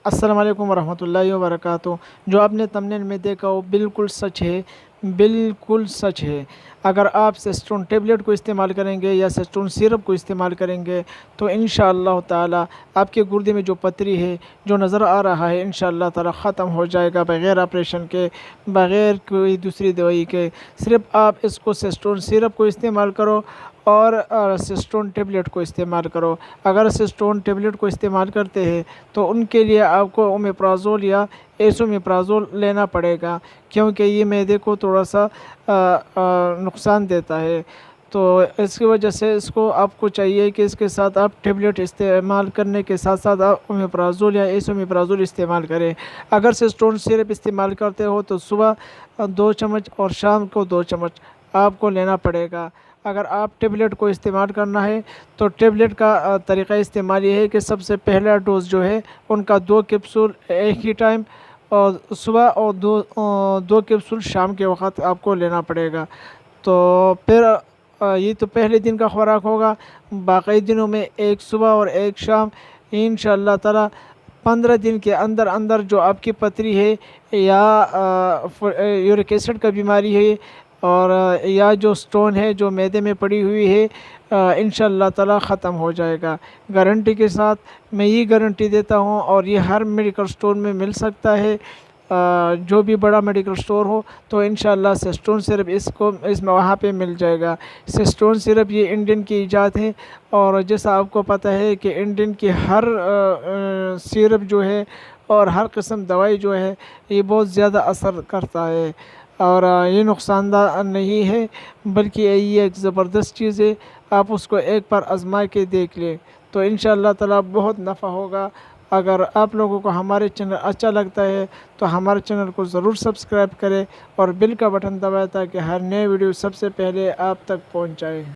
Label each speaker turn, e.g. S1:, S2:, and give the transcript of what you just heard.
S1: अस्सलाम वालेकुम वरहमतुल्लाहि वबरकातुहू। जो आपने थंबनेल में देखा वो बिल्कुल सच है, बिल्कुल सच है। अगर आप सेस्ट्रोन टेबलेट को इस्तेमाल करेंगे या सेस्ट्रोन सिरप को इस्तेमाल करेंगे तो इंशाअल्लाह ताला आपके गुर्दे में जो पथरी है, जो नज़र आ रहा है, इंशाअल्लाह ताला ख़त्म हो जाएगा बग़ैर ऑपरेशन के, बग़ैर कोई दूसरी दवाई के। सिर्फ आप इसको सेस्ट्रोन सिरप को इस्तेमाल करो और सेस्ट्रोन टेबलेट को इस्तेमाल करो। अगर सेस्ट्रोन टेबलेट को इस्तेमाल करते हैं तो उनके लिए आपको ओमेप्राज़ोल या एसोमेप्राज़ोल लेना पड़ेगा, क्योंकि ये मैदे को थोड़ा सा नुकसान देता है। तो इसकी वजह से इसको आपको चाहिए कि इसके साथ आप टेबलेट इस्तेमाल करने के साथ साथ आप ओमेप्राज़ोल या एसोमेप्राज़ोल इस्तेमाल करें। अगर सेस्ट्रोन सिरप इस्तेमाल करते हो तो सुबह 2 चम्मच और शाम को 2 चम्मच आपको लेना पड़ेगा। अगर आप टेबलेट को इस्तेमाल करना है तो टेबलेट का तरीक़ा इस्तेमाल ये है कि सबसे पहला डोज़ जो है उनका 2 कैप्सूल एक ही टाइम और सुबह और दो कैप्सूल शाम के वक़्त आपको लेना पड़ेगा। तो फिर ये तो पहले दिन का खुराक होगा। बाकी दिनों में एक सुबह और एक शाम इंशाअल्लाह ताला 15 दिन के अंदर अंदर जो आपकी पथरी है या यूरिक एसिड का बीमारी है और या जो स्टोन है जो मैदे में पड़ी हुई है, इंशाअल्लाह ताला ख़त्म हो जाएगा गारंटी के साथ। मैं ये गारंटी देता हूँ और ये हर मेडिकल स्टोर में मिल सकता है। जो भी बड़ा मेडिकल स्टोर हो तो इंशाअल्लाह सेस्ट्रोन सिरप इसमें वहाँ पे मिल जाएगा। सेस्ट्रोन सिरप ये इंडियन की इजाद है और जैसा आपको पता है कि इंडियन की हर सिरप जो है और हर किस्म दवाई जो है ये बहुत ज़्यादा असर करता है और ये नुकसानदार नहीं है, बल्कि ये एक ज़बरदस्त चीज़ है। आप उसको एक बार आज़मा के देख लें तो इंशाअल्लाह ताला बहुत नफ़ा होगा। अगर आप लोगों को हमारे चैनल अच्छा लगता है तो हमारे चैनल को ज़रूर सब्सक्राइब करें और बेल का बटन दबाएं ताकि हर नए वीडियो सबसे पहले आप तक पहुंच जाए।